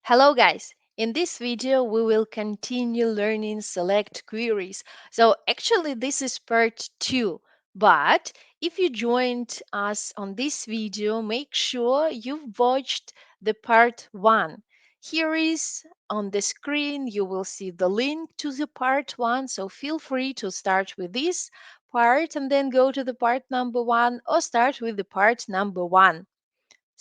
Hello guys! In this video we will continue learning select queries. So actually this is part 2, but if you joined us on this video, make sure you've watched the part 1. Here is on the screen you will see the link to the part 1, so feel free to start with this part and then go to the part number 1 or start with the part number 1.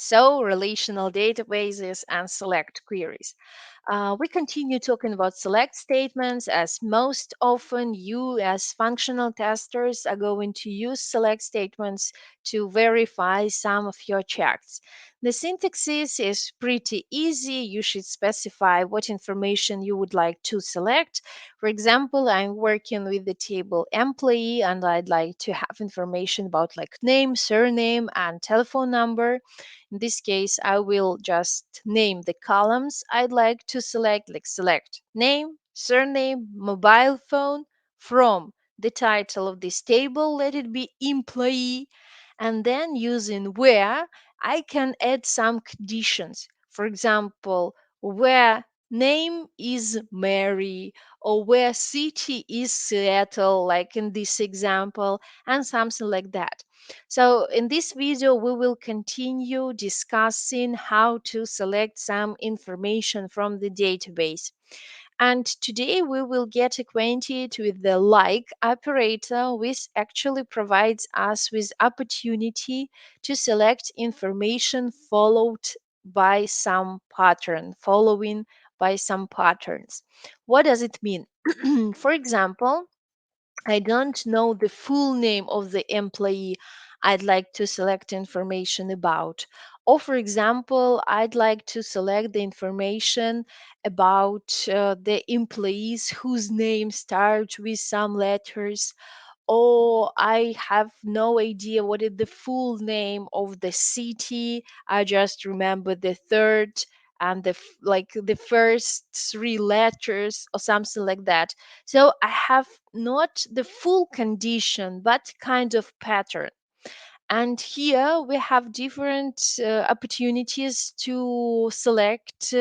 So, relational databases and select queries. We continue talking about select statements as most often you, as functional testers, are going to use select statements to verify some of your checks. The syntax is pretty easy. You should specify what information you would like to select. For example, I'm working with the table employee and I'd like to have information about like name, surname, and telephone number. In this case, I will just name the columns I'd like to select, like select name, surname, mobile phone from the title of this table, let it be employee, and then using where I can add some conditions. For example, where name is Mary or where city is Seattle, like in this example, and something like that. So in this video, we will continue discussing how to select some information from the database. And today we will get acquainted with the like operator, which actually provides us with opportunity to select information following by some patterns. What does it mean? For example, I don't know the full name of the employee I'd like to select information about. Or, for example, I'd like to select the information about the employees whose name starts with some letters. Or I have no idea what is the full name of the city. I just remember the third and like the first three letters or something like that. So I have not the full condition, but kind of pattern. And here we have different opportunities to select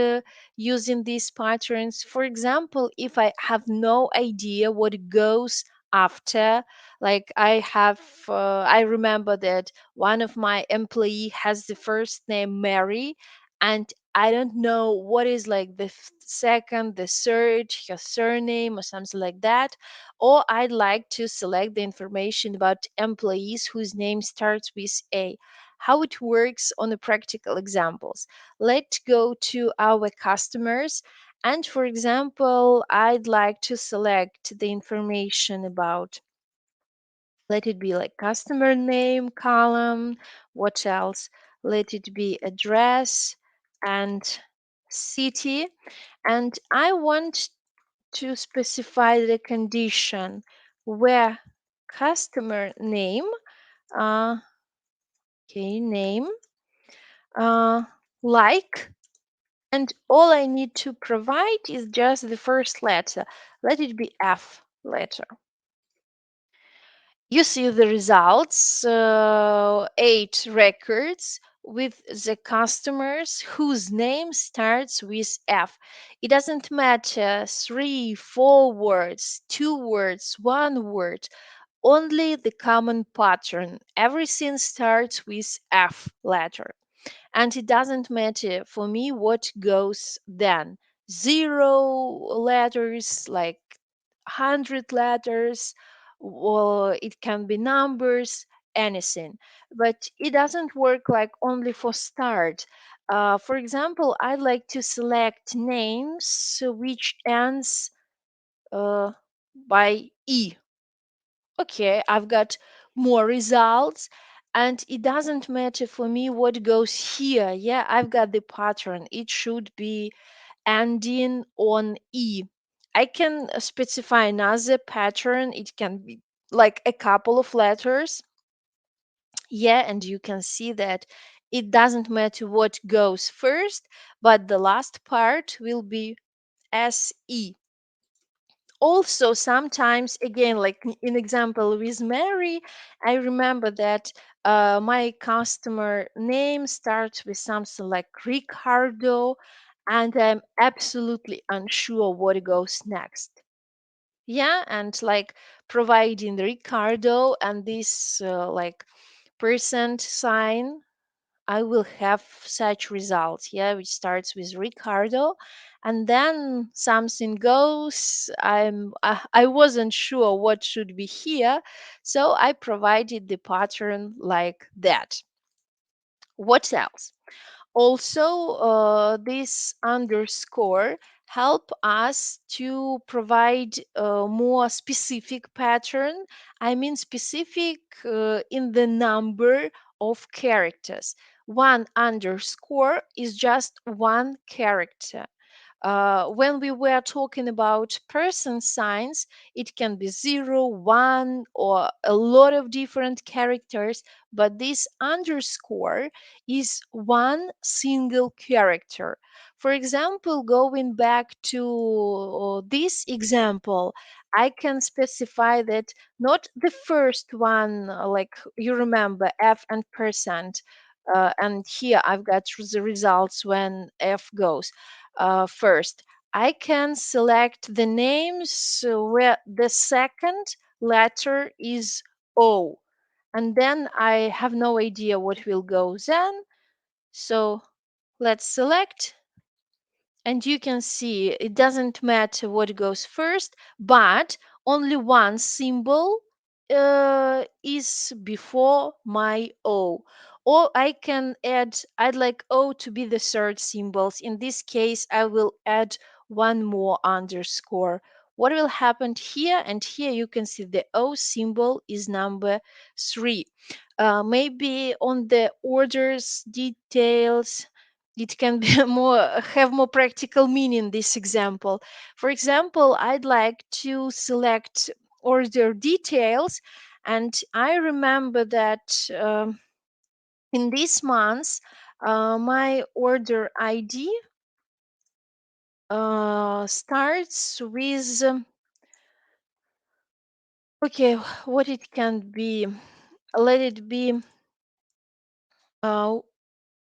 using these patterns. For example, if I have no idea what goes after, like I remember that one of my employee has the first name Mary, and I don't know what is like the second, the third, her surname or something like that. Or I'd like to select the information about employees whose name starts with A. How it works on the practical examples. Let's go to our customers. And for example, I'd like to select the information about, let it be like customer name column. What else? Let it be address and city. And I want to specify the condition where customer name, uh, name, uh, like, and all I need to provide is just the first letter. Let it be F letter. You see the results, 8 records with the customers whose name starts with F. It doesn't matter 3, 4 words, 2 words, 1 word, only the common pattern. Everything starts with F letter. And it doesn't matter for me what goes then. 0 letters, like 100 letters, or it can be numbers, anything. But it doesn't work like only for start. For example, I like to select names which ends uh, by E. Okay, I've got more results, and it doesn't matter for me what goes here. Yeah, I've got the pattern. It should be ending on E. I can specify another pattern. It can be like a couple of letters. Yeah, and you can see that it doesn't matter what goes first, but the last part will be SE. Also sometimes, again, like in example with Mary, I remember that my customer name starts with something like Ricardo, and I'm absolutely unsure what goes next. Yeah, and like providing Ricardo and this percent sign, I will have such results, yeah, which starts with Ricardo, and then something goes. I wasn't sure what should be here, so I provided the pattern like that. What else? Also, this underscore help us to provide a more specific pattern. I mean specific in the number of characters. One underscore is just one character. When we were talking about person signs, it can be 0, 1, or a lot of different characters, but this underscore is one single character. For example, going back to this example, I can specify that not the first one, like you remember, F and percent. And here I've got the results when F goes first. I can select the names where the second letter is O, and then I have no idea what will go then. So let's select, and you can see it doesn't matter what goes first, but only one symbol is before my O. Or I can add, I'd like O to be the third symbols. In this case, I will add one more underscore. What will happen here and here? You can see the O symbol is number 3. Maybe on the orders details it can be more have more practical meaning this example. For example, I'd like to select order details, and I remember that in this month my order ID starts with okay, what it can be, let it be uh,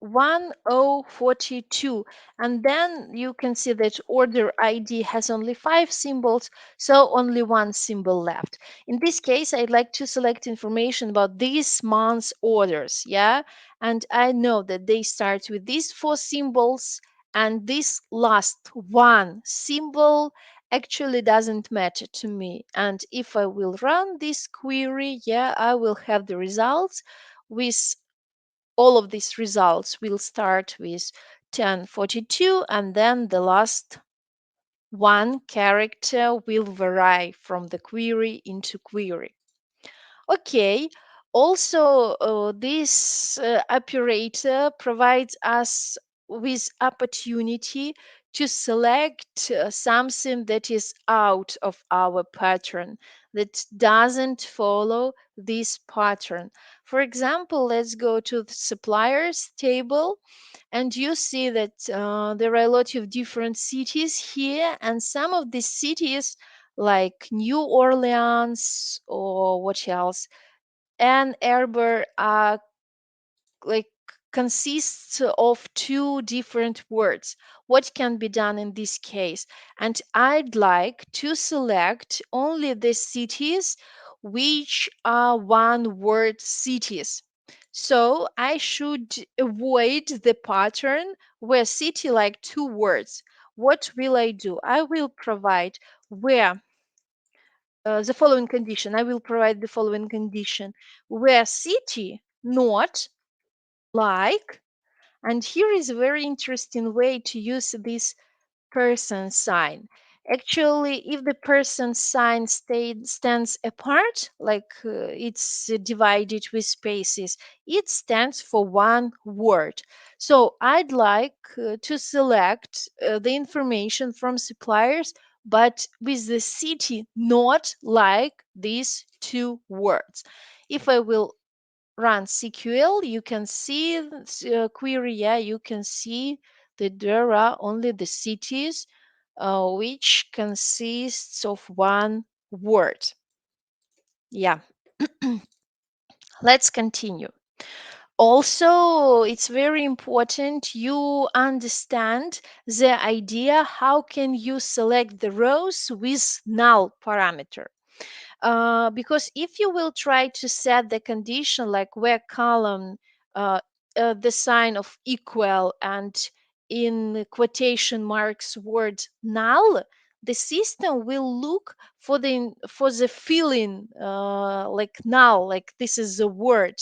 1042, and then you can see that order ID has only 5 symbols, so only one symbol left. In this case, I'd like to select information about this month's orders, yeah, and I know that they start with these 4 symbols, and this last one symbol actually doesn't matter to me. And if I will run this query, yeah, I will have the results with all of these results will start with 1042, and then the last one character will vary from the query into query. Okay, also this operator provides us with opportunity to select something that is out of our pattern, that doesn't follow this pattern. For example, let's go to the suppliers table, and you see that there are a lot of different cities here, and some of these cities like New Orleans or what else, Ann Arbor are like consists of two different words. What can be done in this case? And I'd like to select only the cities which are one word cities. So I should avoid the pattern where city like 2 words. What will I do? I will provide where the following condition. I will provide the following condition where city not like, and here is a very interesting way to use this person sign. Actually, if the person sign stands apart, like it's divided with spaces, it stands for one word. So I'd like to select the information from suppliers, but with the city not like these 2 words. If I will run SQL, you can see query, yeah, you can see that there are only the cities which consists of one word. Yeah, let's continue. Also, it's very important you understand the idea how can you select the rows with null parameter. Because if you will try to set the condition like where column uh, the sign of equal and in quotation marks word null, the system will look for the feeling like null, like this is the word.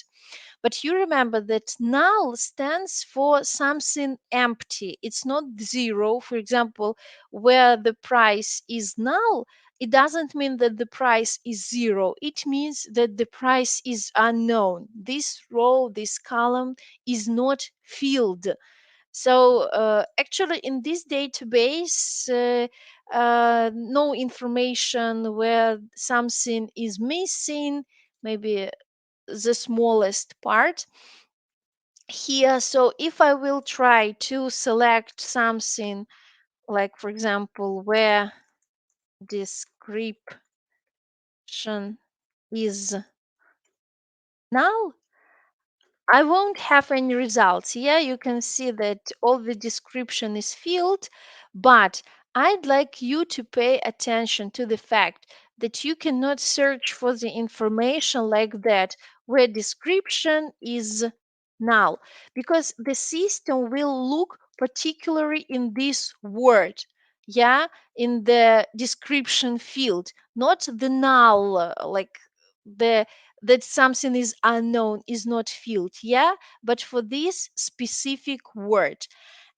But you remember that null stands for something empty. It's not zero. For example, where the price is null, it doesn't mean that the price is zero. It means that the price is unknown. This row, this column is not filled. So actually, in this database, no information where something is missing, maybe the smallest part here. So if I will try to select something like, for example, where description is null, I won't have any results. Here you can see that all the description is filled, but I'd like you to pay attention to the fact that you cannot search for the information like that where description is null, because the system will look particularly in this word, yeah, in the description field, not the null, like the that something is unknown is not filled, yeah, but for this specific word.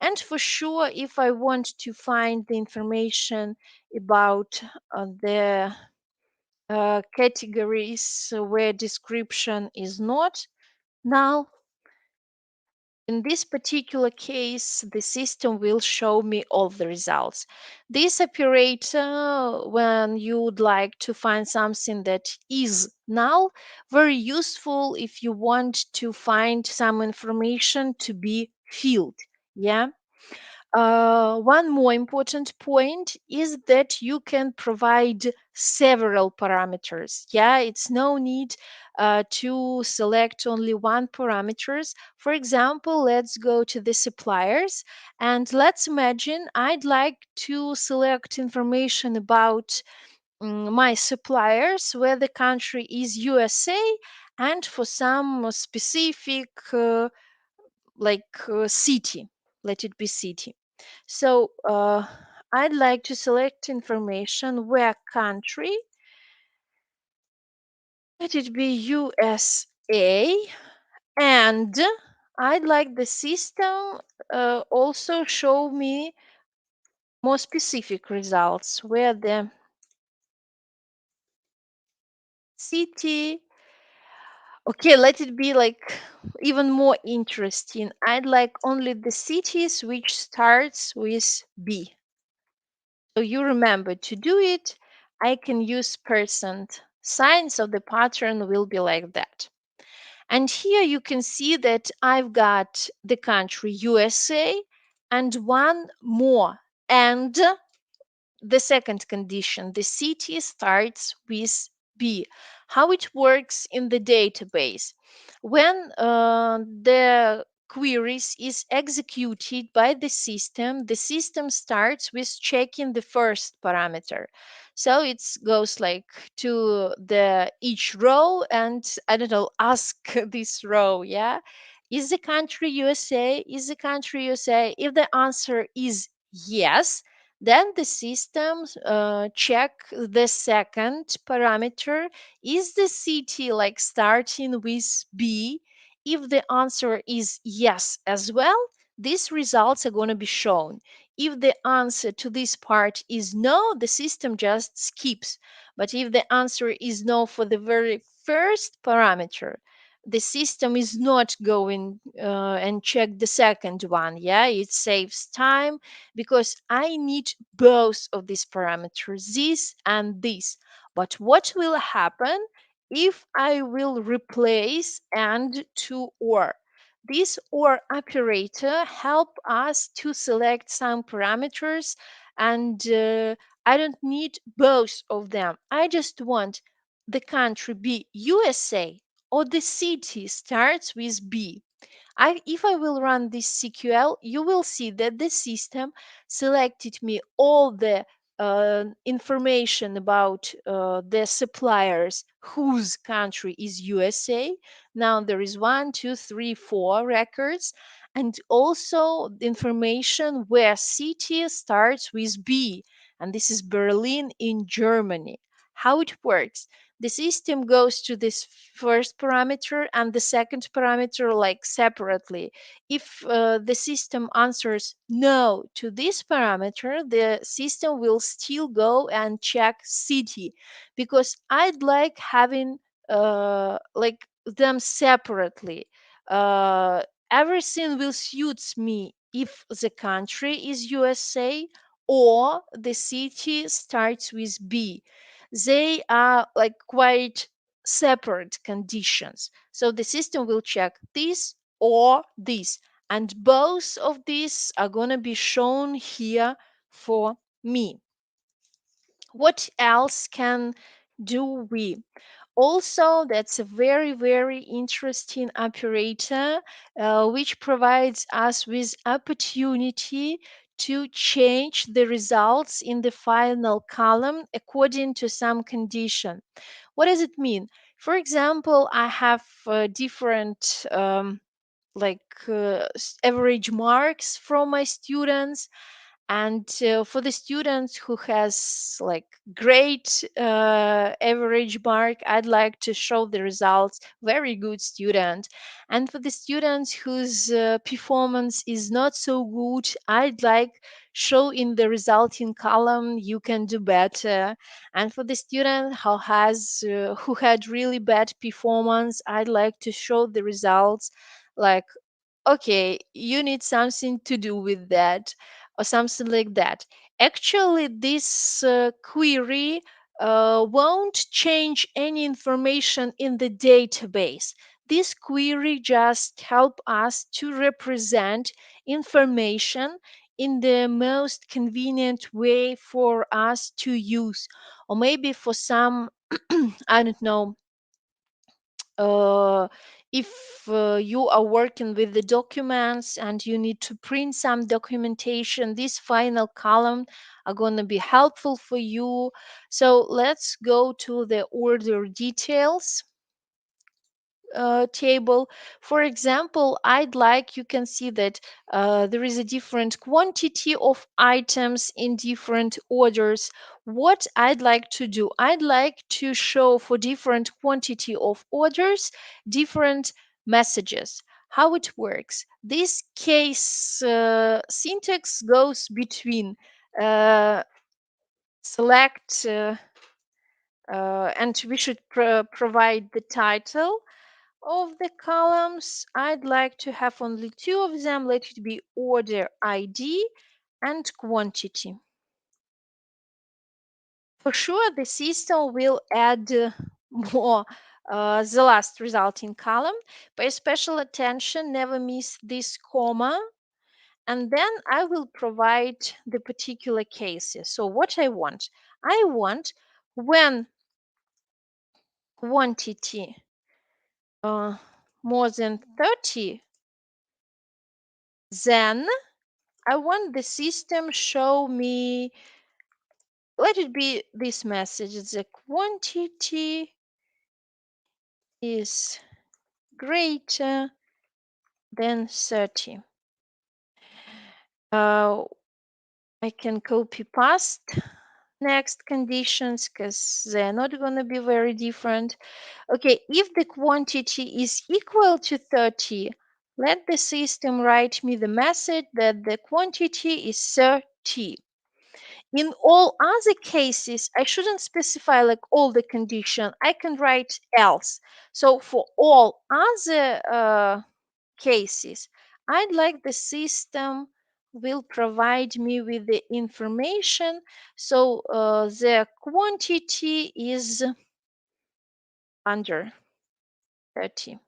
And for sure, if I want to find the information about the categories where description is not null, in this particular case, the system will show me all the results. This operator, when you would like to find something that is null, very useful if you want to find some information to be filled. Yeah. One more important point is that you can provide several parameters. Yeah, it's no need to select only one parameters. For example, let's go to the suppliers and let's imagine I'd like to select information about my suppliers where the country is USA and for some specific city, let it be city. So I'd like to select information where country, let it be USA, and I'd like the system also show me more specific results where the city, okay, let it be like even more interesting. I'd like only the cities which starts with B. So you remember to do it, I can use percent sign, so the pattern will be like that. And here you can see that I've got the country USA and one more. And the second condition, the city starts with B. How it works in the database. When the queries is executed by the system starts with checking the first parameter. So it goes like to the each row and I don't know, ask this row, yeah, is the country USA? Is the country USA? If the answer is yes, then the system check the second parameter. Is the city like starting with B? If the answer is yes as well, these results are going to be shown. If the answer to this part is no, the system just skips. But if the answer is no for the very first parameter, the system is not going and check the second one. Yeah, it saves time because I need both of these parameters, this and this. But what will happen if I will replace and to or? This or operator help us to select some parameters and I don't need both of them. I just want the country be USA or the city starts with B. If I will run this SQL, you will see that the system selected me all the information about the suppliers whose country is USA. Now there is one, two, three, four records, and also the information where city starts with B, and this is Berlin in Germany. How it works? The system goes to this first parameter and the second parameter like separately. If the system answers no to this parameter, the system will still go and check city, because I'd like having like them separately. uh, Everything will suits me if the country is USA or the city starts with B. They are like quite separate conditions. So the system will check this or this, and both of these are going to be shown here for me. What else can do we? Also, that's a very, very interesting operator, which provides us with opportunity to change the results in the final column according to some condition. What does it mean? For example, I have different average marks from my students, and for the students who has like great average mark, I'd like to show the results very good student. And for the students whose performance is not so good, I'd like show in the resulting column you can do better. And for the student who had really bad performance, I'd like to show the results like, okay, you need something to do with that, or something like that. Actually, this query won't change any information in the database. This query just help us to represent information in the most convenient way for us to use, or maybe for some I don't know, uh, if you are working with the documents and you need to print some documentation, this final column are going to be helpful for you. So let's go to the order details table. For example, I'd like, you can see that there is a different quantity of items in different orders. What I'd like to do, I'd like to show for different quantity of orders different messages. How it works? This case syntax goes between uh, select and we should provide the title of the columns. I'd like to have only two of them. Let it be order ID and quantity. For sure, the system will add more the last resulting column. Pay special attention, never miss this comma. And then I will provide the particular cases. So what I want when quantity uh, more than 30, then I want the system show me, let it be this message: the quantity is greater than 30. Uh, I can copy paste next conditions because they're not going to be very different. Okay, if the quantity is equal to 30, let the system write me the message that the quantity is 30. In all other cases, I shouldn't specify like all the condition. I can write else. So for all other cases, I'd like the system will provide me with the information. So the quantity is under 30,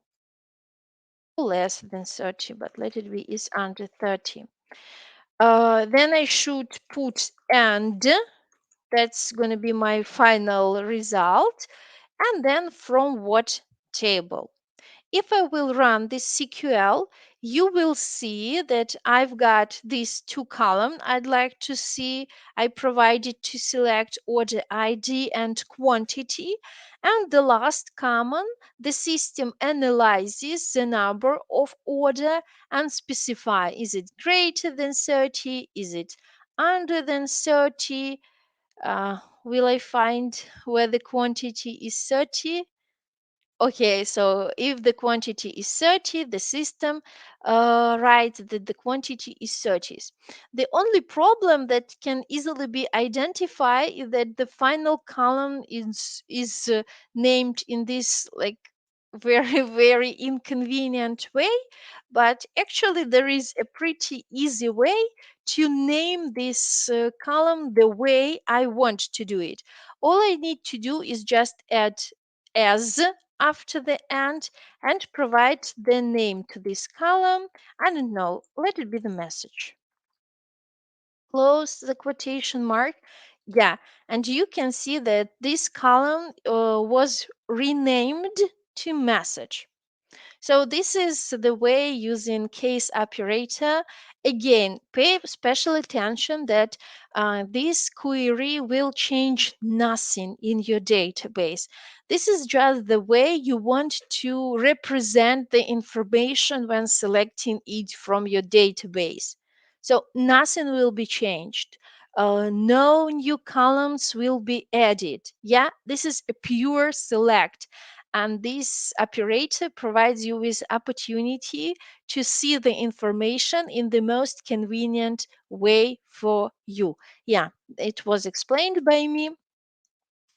less than 30, but let it be is under 30. Then I should put and. That's going to be my final result. And then from what table? If I will run this SQL, you will see that I've got these two columns. I'd like to see, I provided to select order ID and quantity. And the last column, the system analyzes the number of order and specify, is it greater than 30? Is it under than 30? Will I find where the quantity is 30? Okay, so if the quantity is 30, the system writes that the quantity is 30. The only problem that can easily be identified is that the final column is named in this like very very inconvenient way, but actually there is a pretty easy way to name this column the way I want to do it. All I need to do is just add as after the and provide the name to this column. I don't know, let it be the message. Close the quotation mark. Yeah, and you can see that this column was renamed to message. So this is the way using case operator. Again, pay special attention that this query will change nothing in your database. This is just the way you want to represent the information when selecting it from your database. So nothing will be changed. No new columns will be added. Yeah, this is a pure select, and this operator provides you with opportunity to see the information in the most convenient way for you. Yeah, it was explained by me.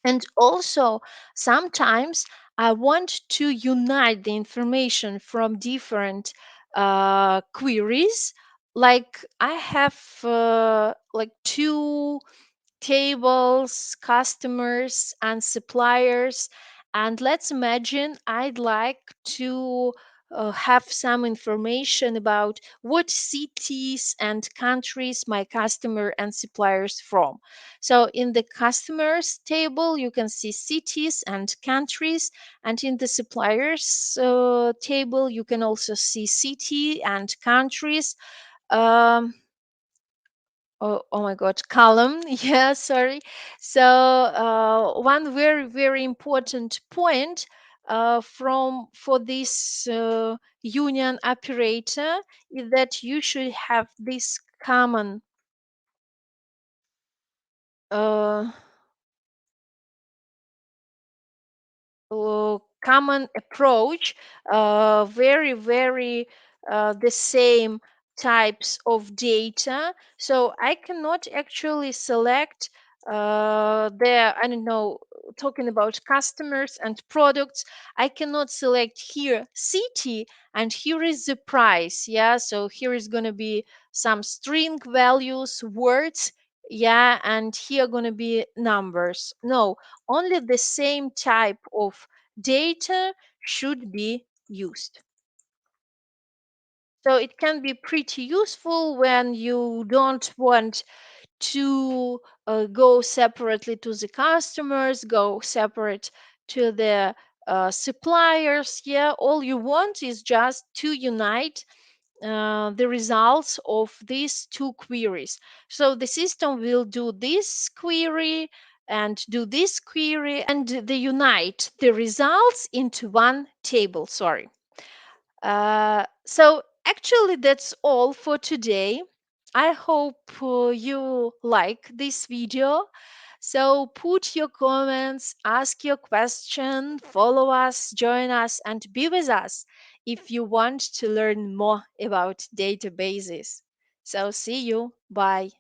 And also sometimes I want to unite the information from different queries. Like I have like two tables, customers, and suppliers. And let's imagine I'd like to have some information about what cities and countries my customer and suppliers from. So in the customers table, you can see cities and countries, and in the suppliers table, you can also see city and countries. Um, oh my God, column. Yeah, sorry. So one very very important point from for this union operator is that you should have this common uh, common approach, very very the same types of data. So I cannot actually select there, I don't know, talking about customers and products, I cannot select here city and here is the price. Yeah, so here is going to be some string values, words. Yeah, and here going to be numbers. No, only the same type of data should be used. So it can be pretty useful when you don't want to go separately to the customers, go separate to the suppliers. Yeah, all you want is just to unite the results of these two queries. So the system will do this query and do this query, and they unite the results into one table. Sorry. So actually, that's all for today. I hope you like this video. So put your comments, ask your question, follow us, join us, and be with us if you want to learn more about databases. So see you. Bye.